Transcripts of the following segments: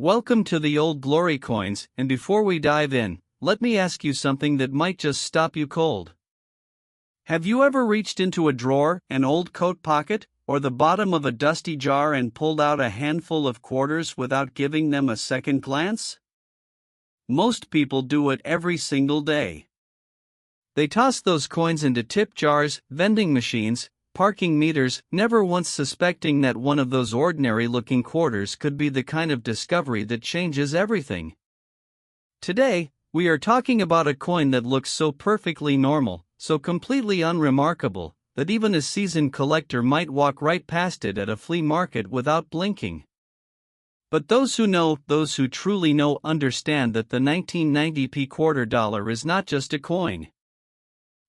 Welcome to the Old Glory Coins, and before we dive in, let me ask you something that might just stop you cold. Have you ever reached into a drawer, an old coat pocket, or the bottom of a dusty jar and pulled out a handful of quarters without giving them a second glance? Most people do it every single day. They toss those coins into tip jars, vending machines, parking meters, never once suspecting that one of those ordinary-looking quarters could be the kind of discovery that changes everything. Today, we are talking about a coin that looks so perfectly normal, so completely unremarkable, that even a seasoned collector might walk right past it at a flea market without blinking. But those who truly know, understand that the 1990p quarter dollar is not just a coin.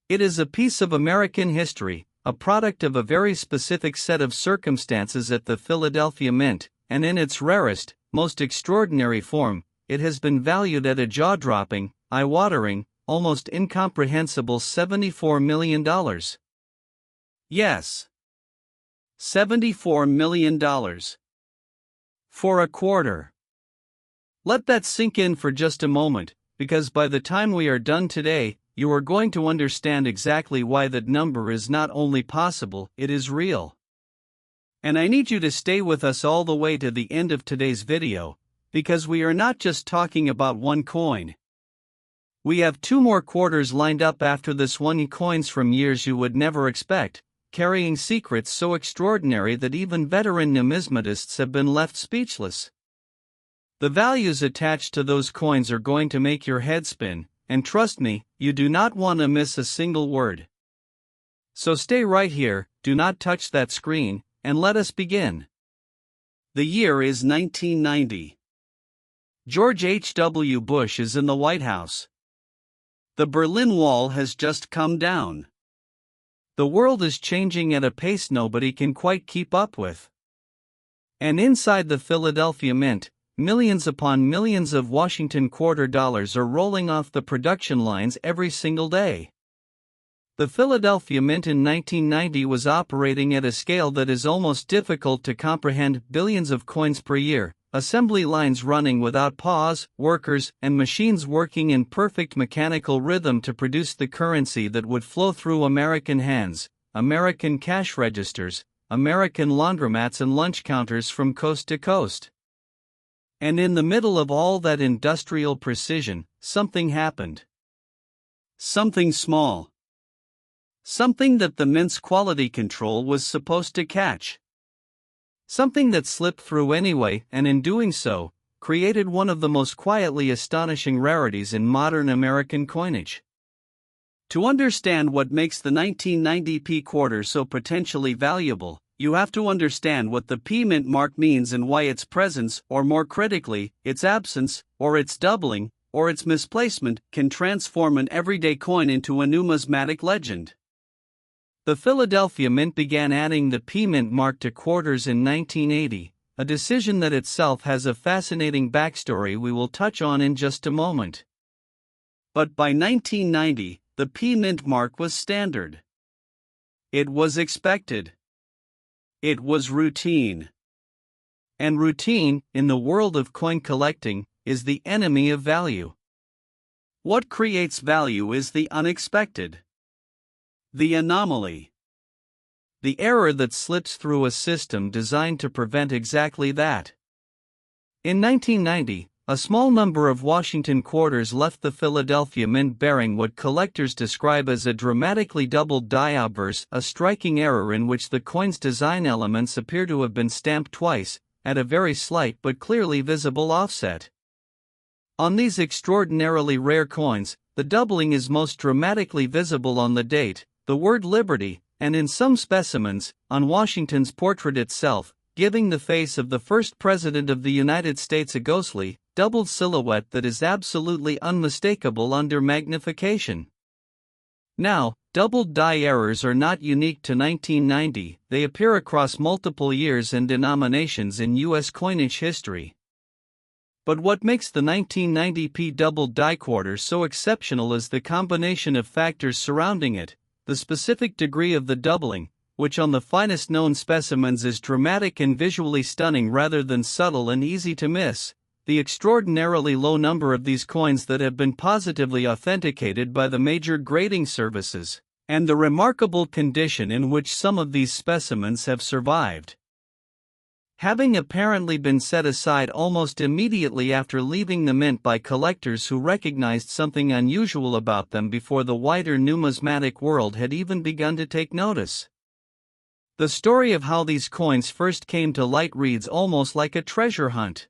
It is a piece of American history, a product of a very specific set of circumstances at the Philadelphia Mint, and in its rarest, most extraordinary form, it has been valued at a jaw-dropping, eye-watering, almost incomprehensible $74 million. Yes. $74 million. For a quarter. Let that sink in for just a moment, because by the time we are done today, you are going to understand exactly why that number is not only possible, it is real. And I need you to stay with us all the way to the end of today's video, because we are not just talking about one coin. We have two more quarters lined up after this one, coins from years you would never expect, carrying secrets so extraordinary that even veteran numismatists have been left speechless. The values attached to those coins are going to make your head spin, and trust me, you do not want to miss a single word. So stay right here, do not touch that screen, and let us begin. The year is 1990. George H.W. Bush is in the White House. The Berlin Wall has just come down. The world is changing at a pace nobody can quite keep up with. And inside the Philadelphia Mint, millions upon millions of Washington quarter dollars are rolling off the production lines every single day. The Philadelphia Mint in 1990 was operating at a scale that is almost difficult to comprehend, billions of coins per year, assembly lines running without pause, workers and machines working in perfect mechanical rhythm to produce the currency that would flow through American hands, American cash registers, American laundromats and lunch counters from coast to coast. And in the middle of all that industrial precision, something happened. Something small. Something that the Mint's quality control was supposed to catch. Something that slipped through anyway, and in doing so, created one of the most quietly astonishing rarities in modern American coinage. To understand what makes the 1990p quarter so potentially valuable, you have to understand what the P Mint mark means and why its presence, or more critically, its absence, or its doubling, or its misplacement, can transform an everyday coin into a numismatic legend. The Philadelphia Mint began adding the P Mint mark to quarters in 1980, a decision that itself has a fascinating backstory we will touch on in just a moment. But by 1990, the P Mint mark was standard. It was expected. It was routine. And routine, in the world of coin collecting, is the enemy of value. What creates value is the unexpected. The anomaly. The error that slips through a system designed to prevent exactly that. In 1990, a small number of Washington quarters left the Philadelphia Mint bearing what collectors describe as a dramatically doubled die obverse, a striking error in which the coin's design elements appear to have been stamped twice, at a very slight but clearly visible offset. On these extraordinarily rare coins, the doubling is most dramatically visible on the date, the word Liberty, and in some specimens, on Washington's portrait itself, giving the face of the first president of the United States a ghostly, doubled silhouette that is absolutely unmistakable under magnification. Now, doubled die errors are not unique to 1990, they appear across multiple years and denominations in U.S. coinage history. But what makes the 1990p doubled die quarter so exceptional is the combination of factors surrounding it, the specific degree of the doubling, which on the finest known specimens is dramatic and visually stunning rather than subtle and easy to miss, the extraordinarily low number of these coins that have been positively authenticated by the major grading services, and the remarkable condition in which some of these specimens have survived. Having apparently been set aside almost immediately after leaving the mint by collectors who recognized something unusual about them before the wider numismatic world had even begun to take notice. The story of how these coins first came to light reads almost like a treasure hunt.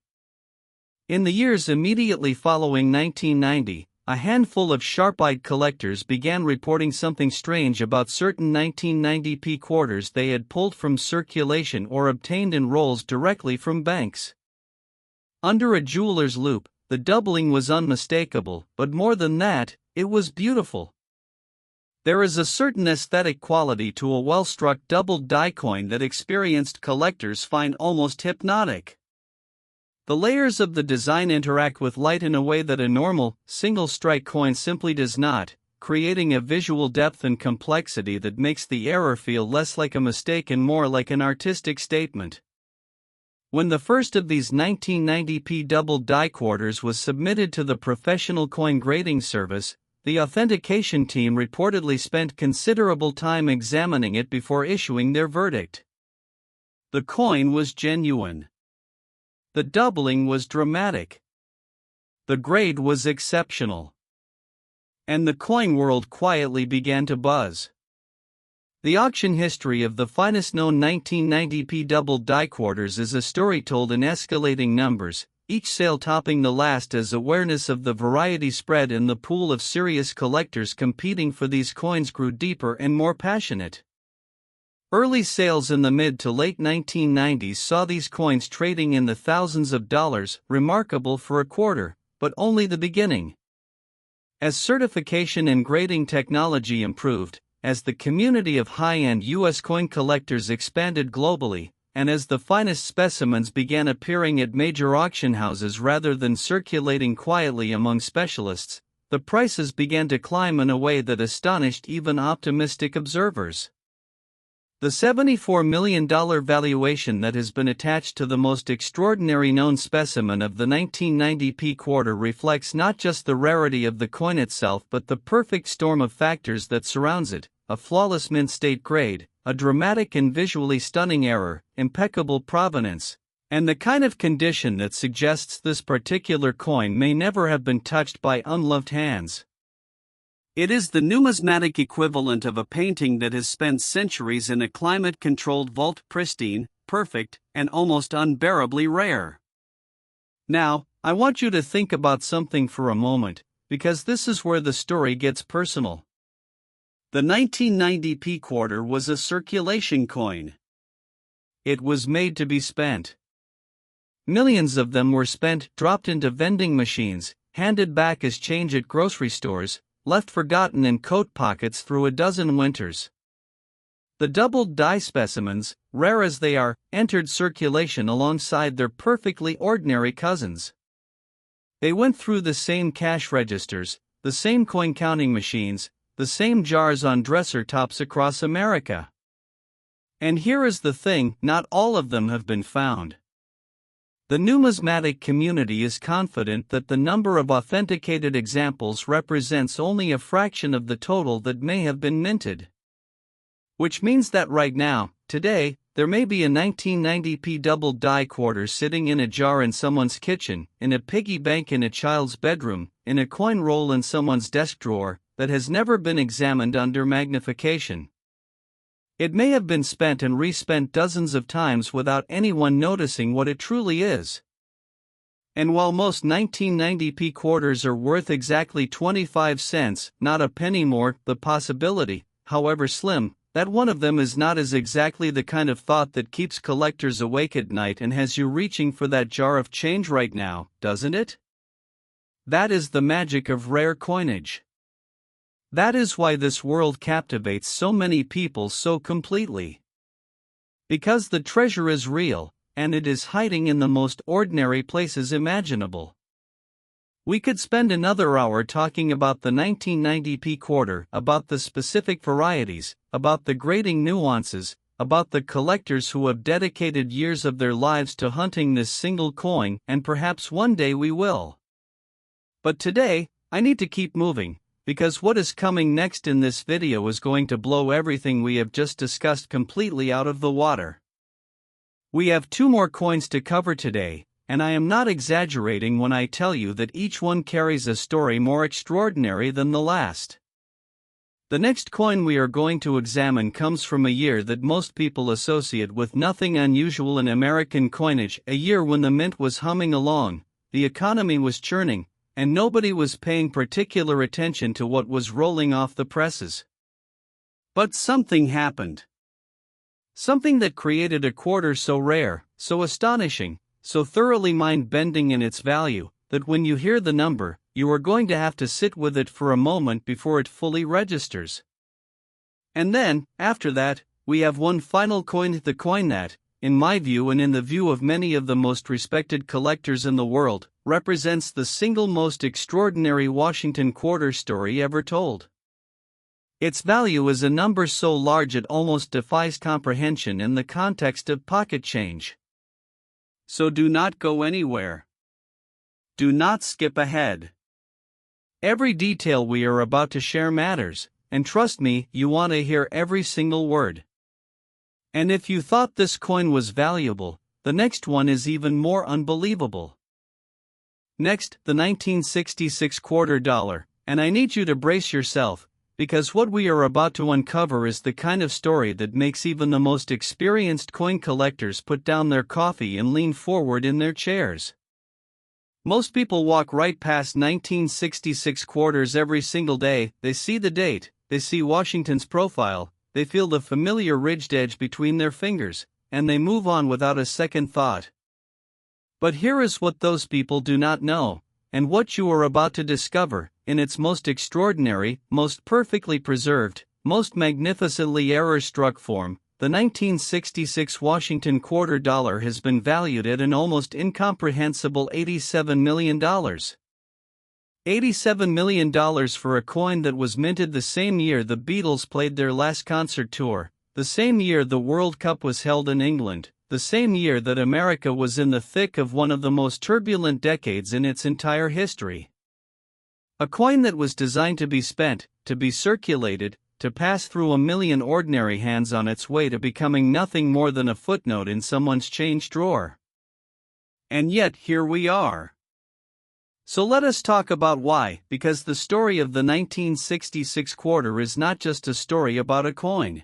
In the years immediately following 1990, a handful of sharp-eyed collectors began reporting something strange about certain 1990p quarters they had pulled from circulation or obtained in rolls directly from banks. Under a jeweler's loupe, the doubling was unmistakable, but more than that, it was beautiful. There is a certain aesthetic quality to a well-struck doubled die coin that experienced collectors find almost hypnotic. The layers of the design interact with light in a way that a normal, single-strike coin simply does not, creating a visual depth and complexity that makes the error feel less like a mistake and more like an artistic statement. When the first of these 1990p doubled die quarters was submitted to the professional coin grading service, the authentication team reportedly spent considerable time examining it before issuing their verdict. The coin was genuine. The doubling was dramatic. The grade was exceptional. And the coin world quietly began to buzz. The auction history of the finest known 1990p doubled die quarters is a story told in escalating numbers, each sale topping the last as awareness of the variety spread and the pool of serious collectors competing for these coins grew deeper and more passionate. Early sales in the mid to late 1990s saw these coins trading in the thousands of dollars, remarkable for a quarter, but only the beginning. As certification and grading technology improved, as the community of high-end U.S. coin collectors expanded globally, and as the finest specimens began appearing at major auction houses rather than circulating quietly among specialists, the prices began to climb in a way that astonished even optimistic observers. The $74 million valuation that has been attached to the most extraordinary known specimen of the 1990p quarter reflects not just the rarity of the coin itself but the perfect storm of factors that surrounds it: a flawless mint state grade, a dramatic and visually stunning error, impeccable provenance, and the kind of condition that suggests this particular coin may never have been touched by unloved hands. It is the numismatic equivalent of a painting that has spent centuries in a climate-controlled vault, pristine, perfect, and almost unbearably rare. Now, I want you to think about something for a moment, because this is where the story gets personal. The 1990p quarter was a circulation coin. It was made to be spent. Millions of them were spent, dropped into vending machines, handed back as change at grocery stores, left forgotten in coat pockets through a dozen winters. The doubled die specimens, rare as they are, entered circulation alongside their perfectly ordinary cousins. They went through the same cash registers, the same coin counting machines, the same jars on dresser tops across America. And here is the thing: not all of them have been found. The numismatic community is confident that the number of authenticated examples represents only a fraction of the total that may have been minted. Which means that right now, today, there may be a 1990p doubled die quarter sitting in a jar in someone's kitchen, in a piggy bank in a child's bedroom, in a coin roll in someone's desk drawer, that has never been examined under magnification. It may have been spent and respent dozens of times without anyone noticing what it truly is. And while most 1990p quarters are worth exactly 25 cents, not a penny more, the possibility, however slim, that one of them is not is exactly the kind of thought that keeps collectors awake at night and has you reaching for that jar of change right now, doesn't it? That is the magic of rare coinage. That is why this world captivates so many people so completely. Because the treasure is real, and it is hiding in the most ordinary places imaginable. We could spend another hour talking about the 1990p quarter, about the specific varieties, about the grading nuances, about the collectors who have dedicated years of their lives to hunting this single coin, and perhaps one day we will. But today, I need to keep moving, because what is coming next in this video is going to blow everything we have just discussed completely out of the water. We have 2 more coins to cover today, and I am not exaggerating when I tell you that each one carries a story more extraordinary than the last. The next coin we are going to examine comes from a year that most people associate with nothing unusual in American coinage, a year when the mint was humming along, the economy was churning, and nobody was paying particular attention to what was rolling off the presses. But something happened. Something that created a quarter so rare, so astonishing, so thoroughly mind-bending in its value, that when you hear the number, you are going to have to sit with it for a moment before it fully registers. And then, after that, we have one final coin, the coin that, in my view and in the view of many of the most respected collectors in the world, represents the single most extraordinary Washington quarter story ever told. Its value is a number so large it almost defies comprehension in the context of pocket change. So do not go anywhere. Do not skip ahead. Every detail we are about to share matters, and trust me, you want to hear every single word. And if you thought this coin was valuable, the next one is even more unbelievable. Next, the 1966 quarter dollar, and I need you to brace yourself, because what we are about to uncover is the kind of story that makes even the most experienced coin collectors put down their coffee and lean forward in their chairs. Most people walk right past 1966 quarters every single day. They see the date, they see Washington's profile, they feel the familiar ridged edge between their fingers, and they move on without a second thought. But here is what those people do not know, and what you are about to discover, in its most extraordinary, most perfectly preserved, most magnificently error-struck form. The 1966 Washington quarter dollar has been valued at an almost incomprehensible $87 million. $87 million for a coin that was minted the same year the Beatles played their last concert tour, the same year the World Cup was held in England, the same year that America was in the thick of one of the most turbulent decades in its entire history. A coin that was designed to be spent, to be circulated, to pass through a million ordinary hands on its way to becoming nothing more than a footnote in someone's change drawer. And yet here we are. So let us talk about why, because the story of the 1966 quarter is not just a story about a coin.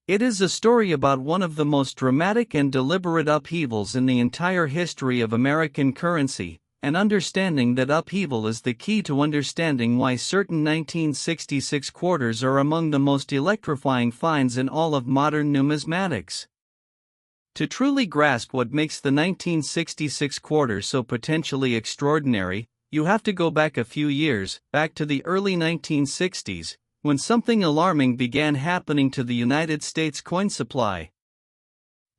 It is a story about one of the most dramatic and deliberate upheavals in the entire history of American currency, and understanding that upheaval is the key to understanding why certain 1966 quarters are among the most electrifying finds in all of modern numismatics. To truly grasp what makes the 1966 quarter so potentially extraordinary, you have to go back a few years, back to the early 1960s, when something alarming began happening to the United States coin supply.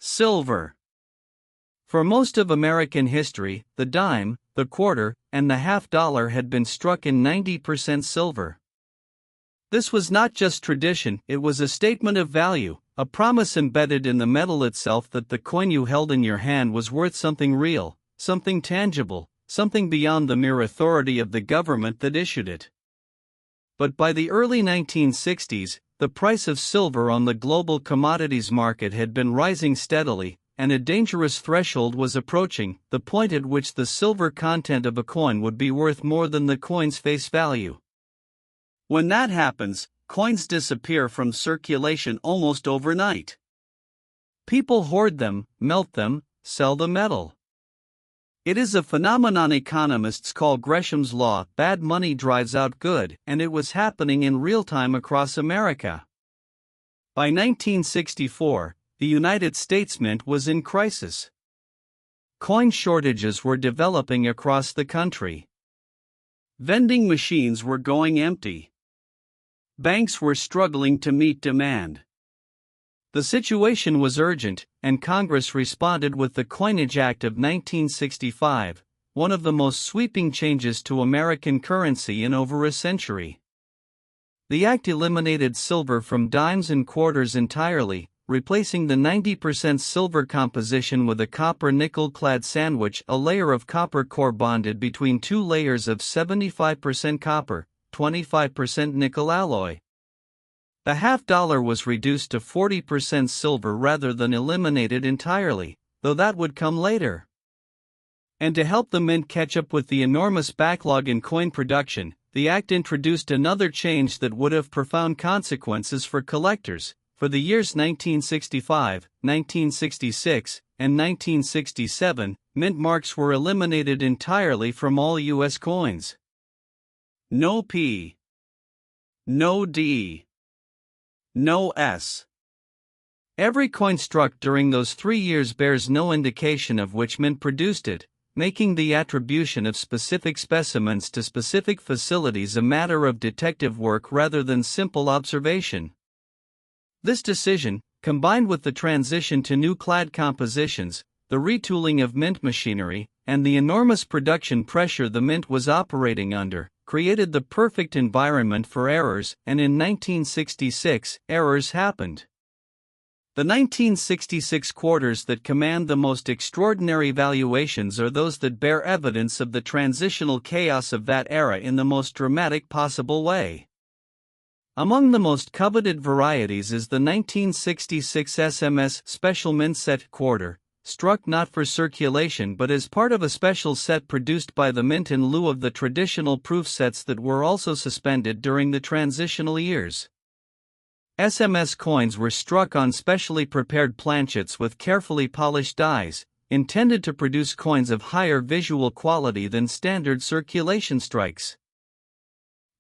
Silver. For most of American history, the dime, the quarter, and the half-dollar had been struck in 90% silver. This was not just tradition, it was a statement of value, a promise embedded in the metal itself that the coin you held in your hand was worth something real, something tangible, something beyond the mere authority of the government that issued it. But by the early 1960s, the price of silver on the global commodities market had been rising steadily, and a dangerous threshold was approaching, the point at which the silver content of a coin would be worth more than the coin's face value. When that happens, coins disappear from circulation almost overnight. People hoard them, melt them, sell the metal. It is a phenomenon economists call Gresham's law, bad money drives out good, and it was happening in real time across America. By 1964, the United States Mint was in crisis. Coin shortages were developing across the country. Vending machines were going empty. Banks were struggling to meet demand. The situation was urgent, and Congress responded with the Coinage Act of 1965, one of the most sweeping changes to American currency in over a century. The act eliminated silver from dimes and quarters entirely, replacing the 90% silver composition with a copper-nickel clad sandwich, a layer of copper core bonded between two layers of 75% copper, 25% nickel alloy. The $0.50 was reduced to 40% silver rather than eliminated entirely, though that would come later. And to help the mint catch up with the enormous backlog in coin production, the Act introduced another change that would have profound consequences for collectors. For the years 1965, 1966, and 1967, mint marks were eliminated entirely from all U.S. coins. No P. No D. No S. Every coin struck during those 3 years bears no indication of which mint produced it, making the attribution of specific specimens to specific facilities a matter of detective work rather than simple observation. This decision, combined with the transition to new clad compositions, the retooling of mint machinery, and the enormous production pressure the mint was operating under, created the perfect environment for errors, and in 1966, errors happened. The 1966 quarters that command the most extraordinary valuations are those that bear evidence of the transitional chaos of that era in the most dramatic possible way. Among the most coveted varieties is the 1966 SMS Special Mint Set quarter, struck not for circulation but as part of a special set produced by the mint in lieu of the traditional proof sets that were also suspended during the transitional years. SMS coins were struck on specially prepared planchets with carefully polished dies, intended to produce coins of higher visual quality than standard circulation strikes.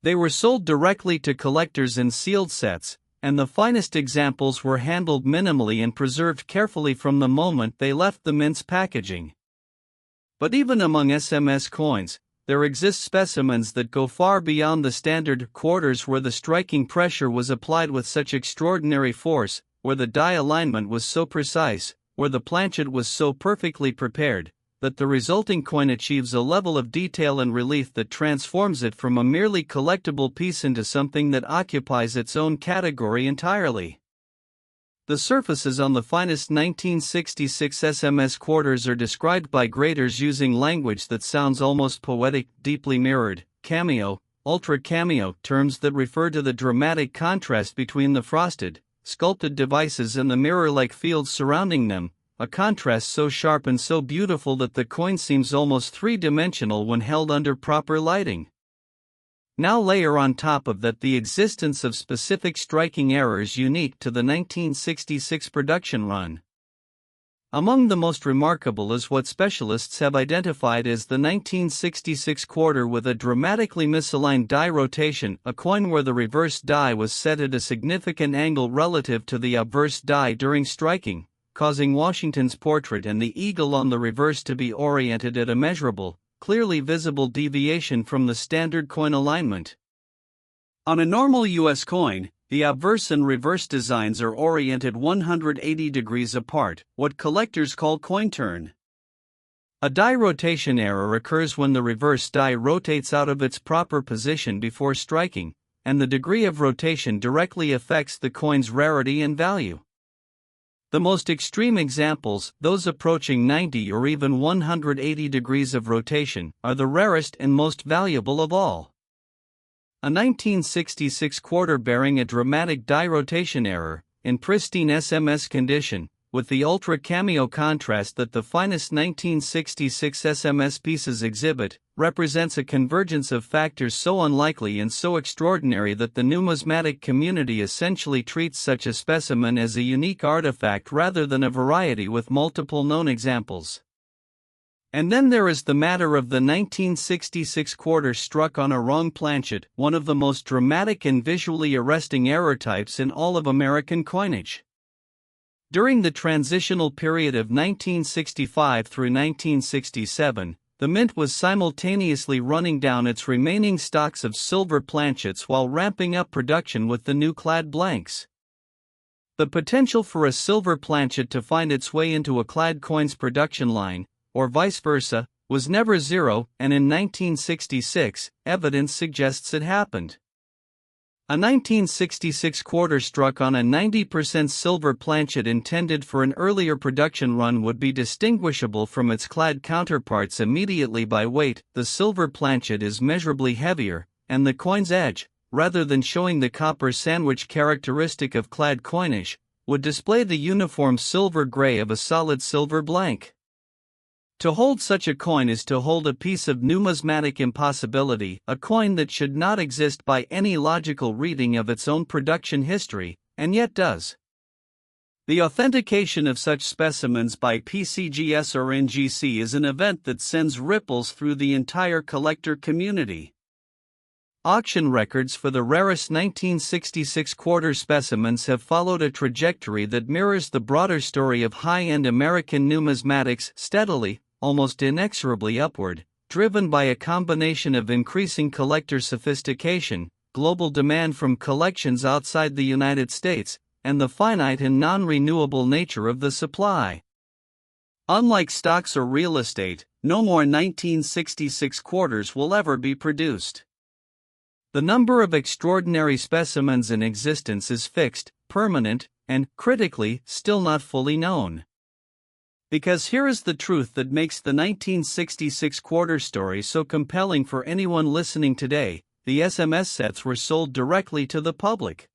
They were sold directly to collectors in sealed sets, and the finest examples were handled minimally and preserved carefully from the moment they left the mint's packaging. But even among SMS coins, there exist specimens that go far beyond the standard quarters where the striking pressure was applied with such extraordinary force, where the die alignment was so precise, where the planchet was so perfectly prepared, that the resulting coin achieves a level of detail and relief that transforms it from a merely collectible piece into something that occupies its own category entirely. The surfaces on the finest 1966 SMS quarters are described by graders using language that sounds almost poetic: deeply mirrored, cameo, ultra cameo, terms that refer to the dramatic contrast between the frosted, sculpted devices and the mirror-like fields surrounding them, a contrast so sharp and so beautiful that the coin seems almost three-dimensional when held under proper lighting. Now layer on top of that the existence of specific striking errors unique to the 1966 production run. Among the most remarkable is what specialists have identified as the 1966 quarter with a dramatically misaligned die rotation, a coin where the reverse die was set at a significant angle relative to the obverse die during striking, causing Washington's portrait and the eagle on the reverse to be oriented at a measurable, clearly visible deviation from the standard coin alignment. On a normal U.S. coin, the obverse and reverse designs are oriented 180 degrees apart, what collectors call coin turn. A die rotation error occurs when the reverse die rotates out of its proper position before striking, and the degree of rotation directly affects the coin's rarity and value. The most extreme examples, those approaching 90 or even 180 degrees of rotation, are the rarest and most valuable of all. A 1966 quarter bearing a dramatic die rotation error, in pristine SMS condition, with the ultra cameo contrast that the finest 1966 SMS pieces exhibit, represents a convergence of factors so unlikely and so extraordinary that the numismatic community essentially treats such a specimen as a unique artifact rather than a variety with multiple known examples. And then there is the matter of the 1966 quarter struck on a wrong planchet, one of the most dramatic and visually arresting error types in all of American coinage. During the transitional period of 1965 through 1967, the mint was simultaneously running down its remaining stocks of silver planchets while ramping up production with the new clad blanks. The potential for a silver planchet to find its way into a clad coin's production line, or vice versa, was never zero, and in 1966, evidence suggests it happened. A 1966 quarter struck on a 90% silver planchet intended for an earlier production run would be distinguishable from its clad counterparts immediately by weight. The silver planchet is measurably heavier, and the coin's edge, rather than showing the copper sandwich characteristic of clad coinage, would display the uniform silver gray of a solid silver blank. To hold such a coin is to hold a piece of numismatic impossibility, a coin that should not exist by any logical reading of its own production history, and yet does. The authentication of such specimens by PCGS or NGC is an event that sends ripples through the entire collector community. Auction records for the rarest 1966 quarter specimens have followed a trajectory that mirrors the broader story of high-end American numismatics, steadily, almost inexorably upward, driven by a combination of increasing collector sophistication, global demand from collections outside the United States, and the finite and non-renewable nature of the supply. Unlike stocks or real estate, no more 1966 quarters will ever be produced. The number of extraordinary specimens in existence is fixed, permanent, and, critically, still not fully known. Because here is the truth that makes the 1966 quarter story so compelling for anyone listening today: the SMS sets were sold directly to the public.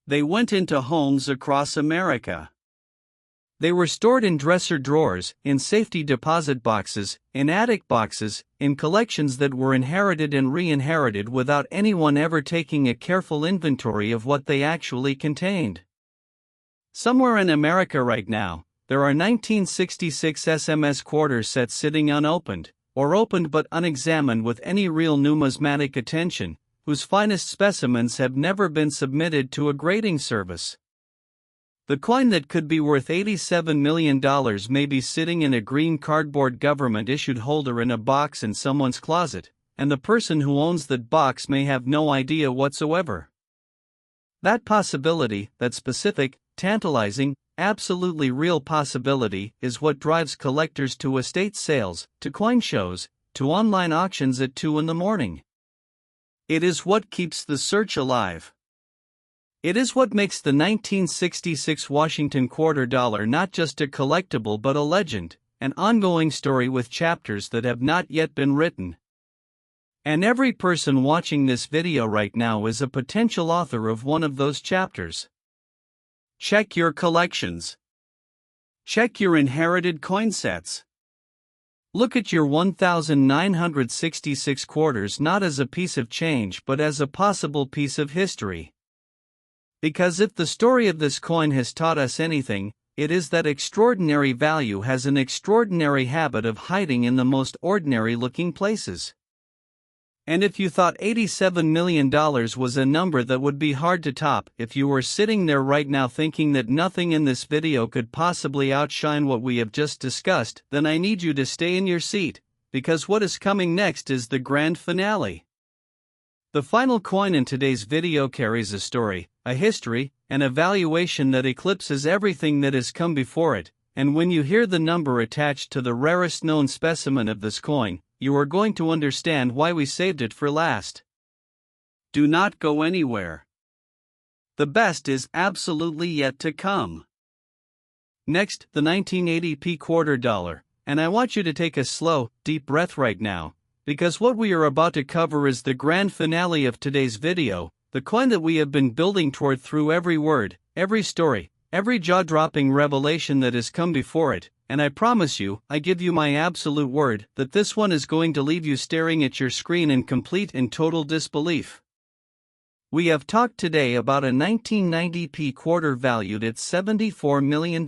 They went into homes across America. They were stored in dresser drawers, in safety deposit boxes, in attic boxes, in collections that were inherited and re-inherited without anyone ever taking a careful inventory of what they actually contained. Somewhere in America right now, there are 1966 SMS quarter sets sitting unopened, or opened but unexamined with any real numismatic attention, whose finest specimens have never been submitted to a grading service. The coin that could be worth $87 million may be sitting in a green cardboard government-issued holder in a box in someone's closet, and the person who owns that box may have no idea whatsoever. That possibility, that specific, tantalizing, absolutely real possibility, is what drives collectors to estate sales, to coin shows, to online auctions at 2 a.m. It is what keeps the search alive. It is what makes the 1966 Washington quarter dollar not just a collectible but a legend, an ongoing story with chapters that have not yet been written. And every person watching this video right now is a potential author of one of those chapters. Check your collections. Check your inherited coin sets. Look at your 1966 quarters not as a piece of change but as a possible piece of history. Because if the story of this coin has taught us anything, it is that extraordinary value has an extraordinary habit of hiding in the most ordinary-looking places. And if you thought $87 million was a number that would be hard to top, if you were sitting there right now thinking that nothing in this video could possibly outshine what we have just discussed, then I need you to stay in your seat, because what is coming next is the grand finale. The final coin in today's video carries a story, a history, and a valuation that eclipses everything that has come before it, and when you hear the number attached to the rarest known specimen of this coin, you are going to understand why we saved it for last. Do not go anywhere. The best is absolutely yet to come. Next, the 1980p quarter dollar, and I want you to take a slow, deep breath right now, because what we are about to cover is the grand finale of today's video, the coin that we have been building toward through every word, every story, every jaw-dropping revelation that has come before it, and I promise you, I give you my absolute word, that this one is going to leave you staring at your screen in complete and total disbelief. We have talked today about a 1990p quarter valued at $74 million.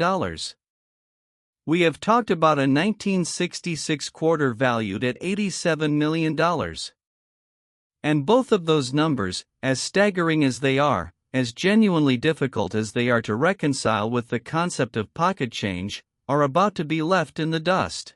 We have talked about a 1966 quarter valued at $87 million. And both of those numbers, as staggering as they are, as genuinely difficult as they are to reconcile with the concept of pocket change, are about to be left in the dust.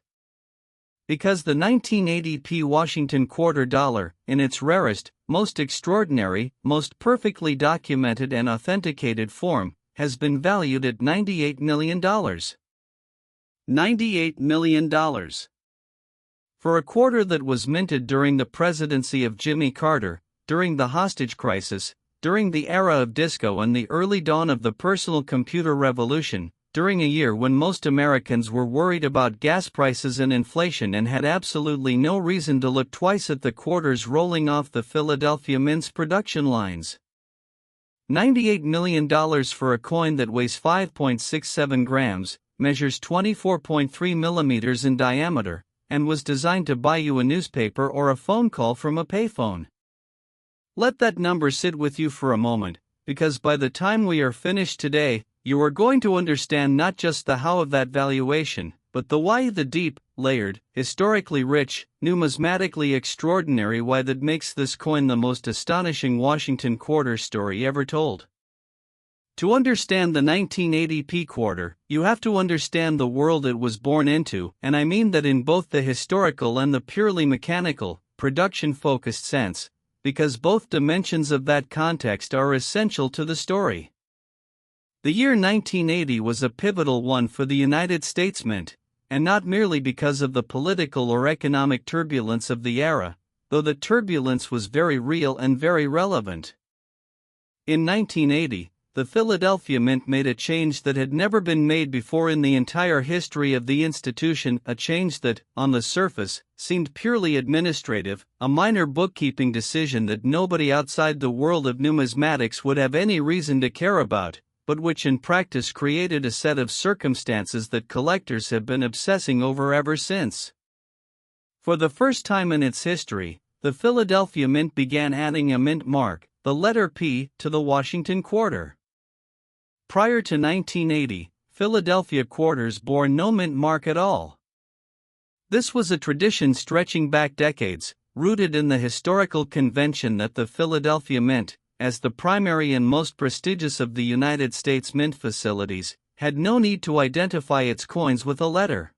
Because the 1980p Washington quarter dollar, in its rarest, most extraordinary, most perfectly documented and authenticated form, has been valued at $98 million. $98 million. For a quarter that was minted during the presidency of Jimmy Carter, during the hostage crisis, during the era of disco and the early dawn of the personal computer revolution, during a year when most Americans were worried about gas prices and inflation and had absolutely no reason to look twice at the quarters rolling off the Philadelphia Mint's production lines. $98 million for a coin that weighs 5.67 grams, measures 24.3 millimeters in diameter, and was designed to buy you a newspaper or a phone call from a payphone. Let that number sit with you for a moment, because by the time we are finished today, you are going to understand not just the how of that valuation, but the why, the deep, layered, historically rich, numismatically extraordinary why that makes this coin the most astonishing Washington quarter story ever told. To understand the 1980 P quarter, you have to understand the world it was born into, and I mean that in both the historical and the purely mechanical, production-focused sense, because both dimensions of that context are essential to the story. The year 1980 was a pivotal one for the United States Mint, and not merely because of the political or economic turbulence of the era, though the turbulence was very real and very relevant. In 1980, the Philadelphia Mint made a change that had never been made before in the entire history of the institution, a change that, on the surface, seemed purely administrative, a minor bookkeeping decision that nobody outside the world of numismatics would have any reason to care about, but which in practice created a set of circumstances that collectors have been obsessing over ever since. For the first time in its history, the Philadelphia Mint began adding a mint mark, the letter P, to the Washington quarter. Prior to 1980, Philadelphia quarters bore no mint mark at all. This was a tradition stretching back decades, rooted in the historical convention that the Philadelphia Mint, as the primary and most prestigious of the United States mint facilities, had no need to identify its coins with a letter.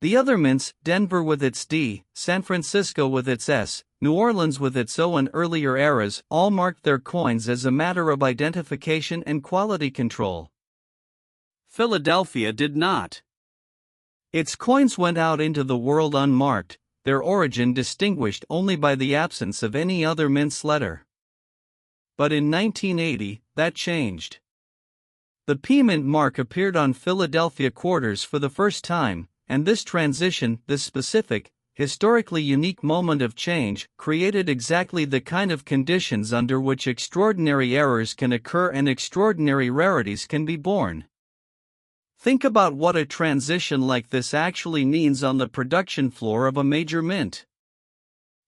The other mints, Denver with its D, San Francisco with its S, New Orleans with its O and earlier eras, all marked their coins as a matter of identification and quality control. Philadelphia did not. Its coins went out into the world unmarked, their origin distinguished only by the absence of any other mint's letter. But in 1980, that changed. The P Mint mark appeared on Philadelphia quarters for the first time, and this transition, this specific, historically unique moment of change, created exactly the kind of conditions under which extraordinary errors can occur and extraordinary rarities can be born. Think about what a transition like this actually means on the production floor of a major mint.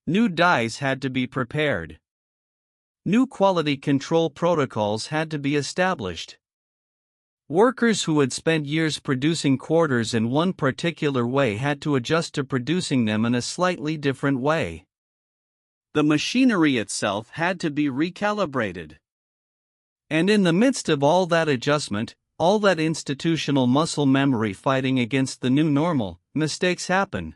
New dies had to be prepared. New quality control protocols had to be established. Workers who had spent years producing quarters in one particular way had to adjust to producing them in a slightly different way. The machinery itself had to be recalibrated. And in the midst of all that adjustment, all that institutional muscle memory fighting against the new normal, mistakes happen.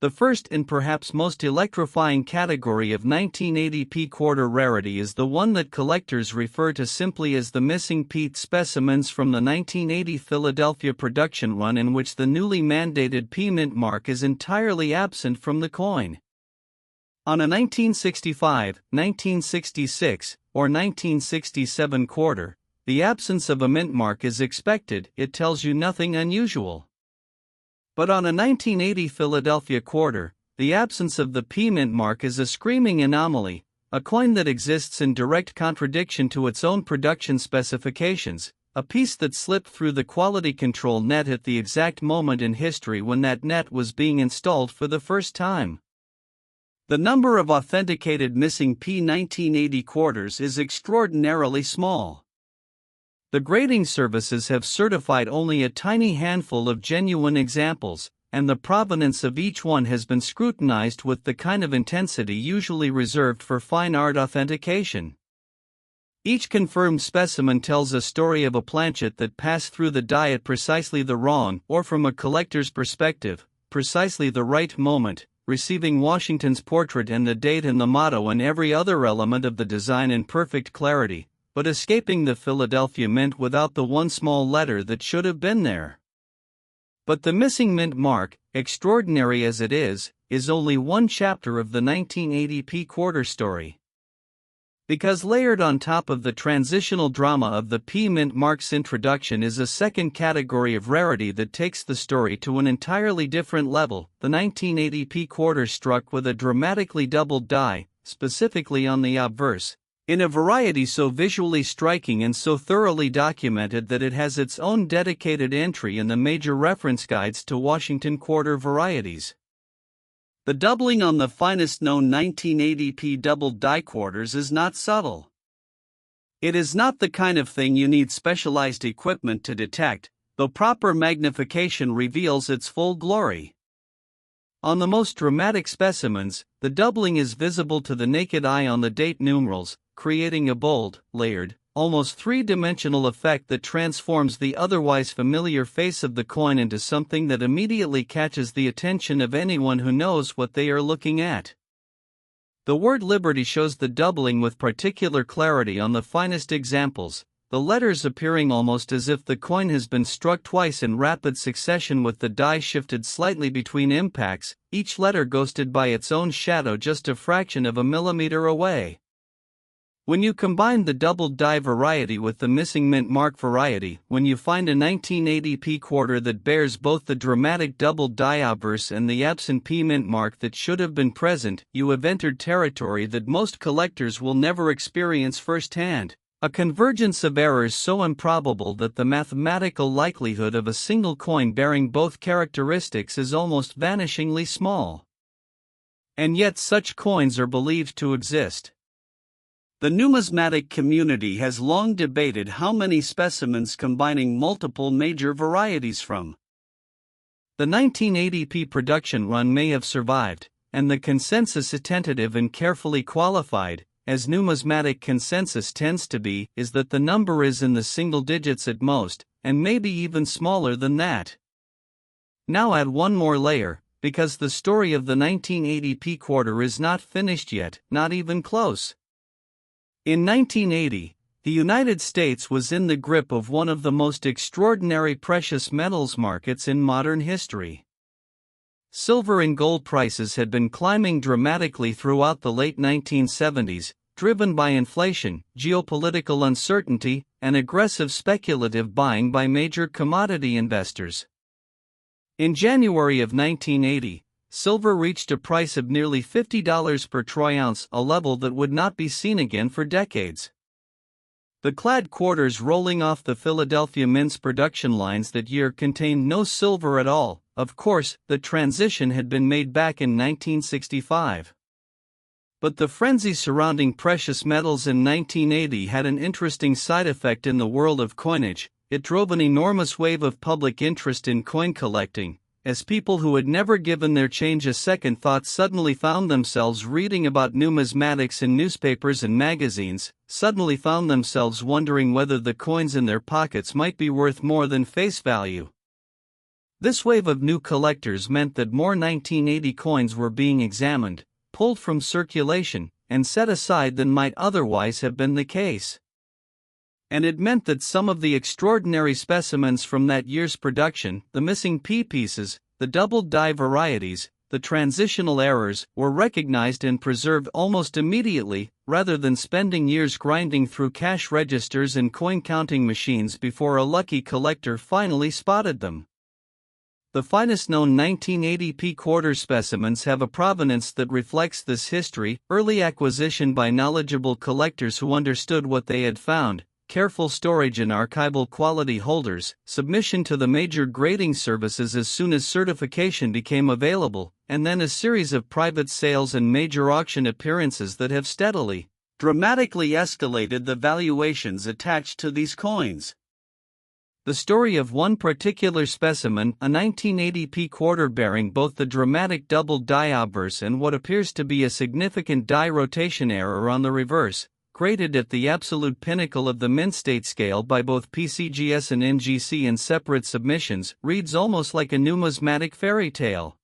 The first and perhaps most electrifying category of 1980 P quarter rarity is the one that collectors refer to simply as the missing P specimens from the 1980 Philadelphia production run, in which the newly mandated P mint mark is entirely absent from the coin. On a 1965, 1966, or 1967 quarter, the absence of a mint mark is expected, it tells you nothing unusual. But on a 1980 Philadelphia quarter, the absence of the P mint mark is a screaming anomaly, a coin that exists in direct contradiction to its own production specifications, a piece that slipped through the quality control net at the exact moment in history when that net was being installed for the first time. The number of authenticated missing P 1980 quarters is extraordinarily small. The grading services have certified only a tiny handful of genuine examples, and the provenance of each one has been scrutinized with the kind of intensity usually reserved for fine art authentication. Each confirmed specimen tells a story of a planchet that passed through the die at precisely the wrong, or from a collector's perspective, precisely the right moment, receiving Washington's portrait and the date and the motto and every other element of the design in perfect clarity, but escaping the Philadelphia Mint without the one small letter that should have been there. But the missing mint mark, extraordinary as it is only one chapter of the 1980 P quarter story. Because layered on top of the transitional drama of the P-Mint mark's introduction is a second category of rarity that takes the story to an entirely different level. The 1980 P quarter struck with a dramatically doubled die, specifically on the obverse, in a variety so visually striking and so thoroughly documented that it has its own dedicated entry in the major reference guides to Washington quarter varieties. The doubling on the finest known 1980p doubled die quarters is not subtle. It is not the kind of thing you need specialized equipment to detect, though proper magnification reveals its full glory. On the most dramatic specimens, the doubling is visible to the naked eye on the date numerals, creating a bold, layered, almost three-dimensional effect that transforms the otherwise familiar face of the coin into something that immediately catches the attention of anyone who knows what they are looking at. The word Liberty shows the doubling with particular clarity on the finest examples, the letters appearing almost as if the coin has been struck twice in rapid succession with the die shifted slightly between impacts, each letter ghosted by its own shadow just a fraction of a millimeter away. When you combine the doubled die variety with the missing mint mark variety, when you find a 1980 P quarter that bears both the dramatic doubled die obverse and the absent P mint mark that should have been present, you have entered territory that most collectors will never experience firsthand, a convergence of errors so improbable that the mathematical likelihood of a single coin bearing both characteristics is almost vanishingly small. And yet such coins are believed to exist. The numismatic community has long debated how many specimens combining multiple major varieties from the 1980p production run may have survived, and the consensus is tentative and carefully qualified, as numismatic consensus tends to be, is that the number is in the single digits at most, and maybe even smaller than that. Now add one more layer, because the story of the 1980p quarter is not finished yet, not even close. In 1980, the United States was in the grip of one of the most extraordinary precious metals markets in modern history. Silver and gold prices had been climbing dramatically throughout the late 1970s, driven by inflation, geopolitical uncertainty, and aggressive speculative buying by major commodity investors. In January of 1980, silver reached a price of nearly $50 per troy ounce, a level that would not be seen again for decades. The clad quarters rolling off the Philadelphia Mint's production lines that year contained no silver at all. Of course, the transition had been made back in 1965. But the frenzy surrounding precious metals in 1980 had an interesting side effect in the world of coinage. It drove an enormous wave of public interest in coin collecting, as people who had never given their change a second thought suddenly found themselves reading about numismatics in newspapers and magazines, suddenly found themselves wondering whether the coins in their pockets might be worth more than face value. This wave of new collectors meant that more 1980 coins were being examined, pulled from circulation, and set aside than might otherwise have been the case. And it meant that some of the extraordinary specimens from that year's production, the missing P pieces, the doubled die varieties, the transitional errors, were recognized and preserved almost immediately, rather than spending years grinding through cash registers and coin counting machines before a lucky collector finally spotted them. The finest known 1980p quarter specimens have a provenance that reflects this history: early acquisition by knowledgeable collectors who understood what they had found, careful storage in archival quality holders, submission to the major grading services as soon as certification became available, and then a series of private sales and major auction appearances that have steadily, dramatically escalated the valuations attached to these coins. The story of one particular specimen, a 1980p quarter bearing both the dramatic doubled die obverse and what appears to be a significant die rotation error on the reverse, graded at the absolute pinnacle of the mint state scale by both PCGS and NGC in separate submissions, reads almost like a numismatic fairy tale.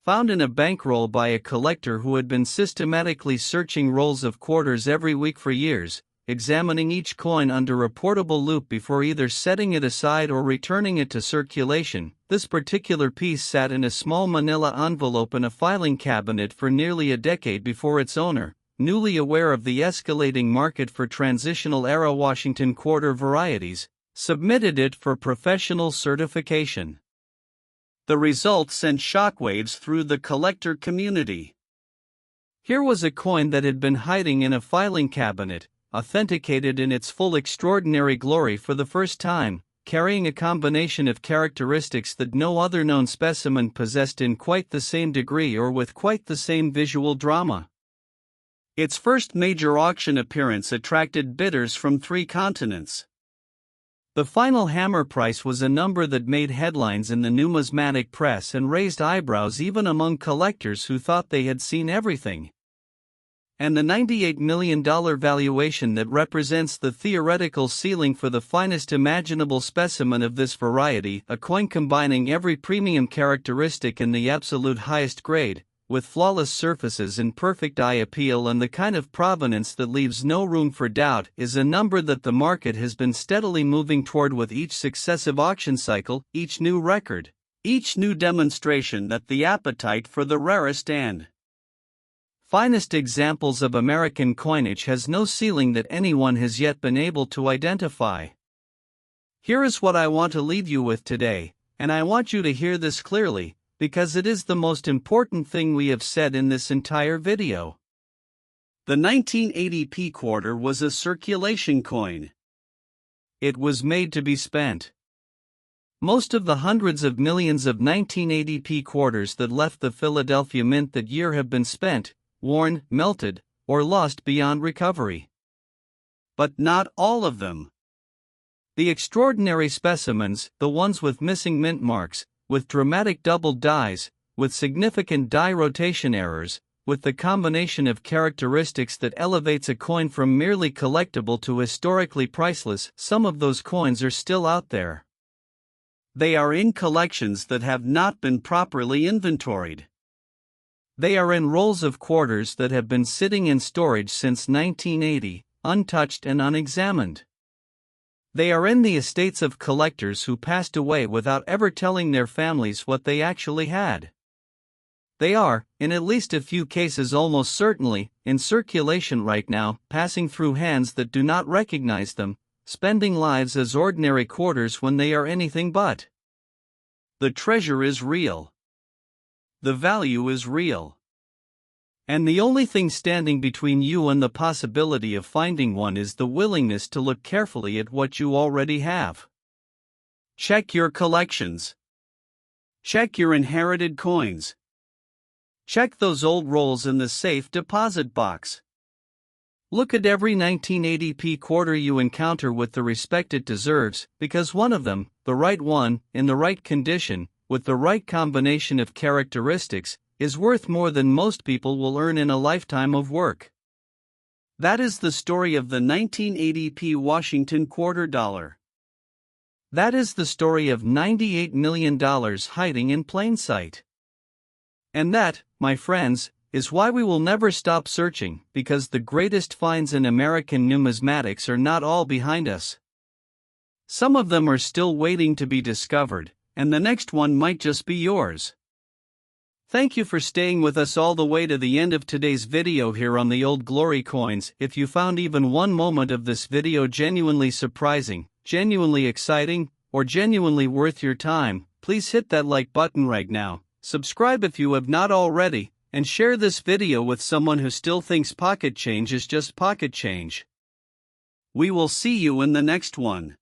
Found in a bankroll by a collector who had been systematically searching rolls of quarters every week for years, examining each coin under a portable loupe before either setting it aside or returning it to circulation, this particular piece sat in a small manila envelope in a filing cabinet for nearly a decade before its owner, newly aware of the escalating market for transitional-era Washington quarter varieties, submitted it for professional certification. The result sent shockwaves through the collector community. Here was a coin that had been hiding in a filing cabinet, authenticated in its full extraordinary glory for the first time, carrying a combination of characteristics that no other known specimen possessed in quite the same degree or with quite the same visual drama. Its first major auction appearance attracted bidders from 3 continents. The final hammer price was a number that made headlines in the numismatic press and raised eyebrows even among collectors who thought they had seen everything. And the $98 million valuation that represents the theoretical ceiling for the finest imaginable specimen of this variety, a coin combining every premium characteristic in the absolute highest grade, with flawless surfaces and perfect eye appeal and the kind of provenance that leaves no room for doubt, is a number that the market has been steadily moving toward with each successive auction cycle, each new record, each new demonstration that the appetite for the rarest and finest examples of American coinage has no ceiling that anyone has yet been able to identify. Here is what I want to leave you with today, and I want you to hear this clearly, because it is the most important thing we have said in this entire video. The 1980p quarter was a circulation coin. It was made to be spent. Most of the hundreds of millions of 1980p quarters that left the Philadelphia Mint that year have been spent, worn, melted, or lost beyond recovery. But not all of them. The extraordinary specimens, the ones with missing mint marks, with dramatic doubled dies, with significant die rotation errors, with the combination of characteristics that elevates a coin from merely collectible to historically priceless, some of those coins are still out there. They are in collections that have not been properly inventoried. They are in rolls of quarters that have been sitting in storage since 1980, untouched and unexamined. They are in the estates of collectors who passed away without ever telling their families what they actually had. They are, in at least a few cases almost certainly, in circulation right now, passing through hands that do not recognize them, spending lives as ordinary quarters when they are anything but. The treasure is real. The value is real. And the only thing standing between you and the possibility of finding one is the willingness to look carefully at what you already have. Check your collections. Check your inherited coins. Check those old rolls in the safe deposit box. Look at every 1980p quarter you encounter with the respect it deserves, because one of them, the right one, in the right condition, with the right combination of characteristics, is worth more than most people will earn in a lifetime of work. That is the story of the 1980p Washington quarter dollar. That is the story of $98 million hiding in plain sight. And that, my friends, is why we will never stop searching, because the greatest finds in American numismatics are not all behind us. Some of them are still waiting to be discovered, and the next one might just be yours. Thank you for staying with us all the way to the end of today's video here on the Old Glory Coins. If you found even one moment of this video genuinely surprising, genuinely exciting, or genuinely worth your time, please hit that like button right now, subscribe if you have not already, and share this video with someone who still thinks pocket change is just pocket change. We will see you in the next one.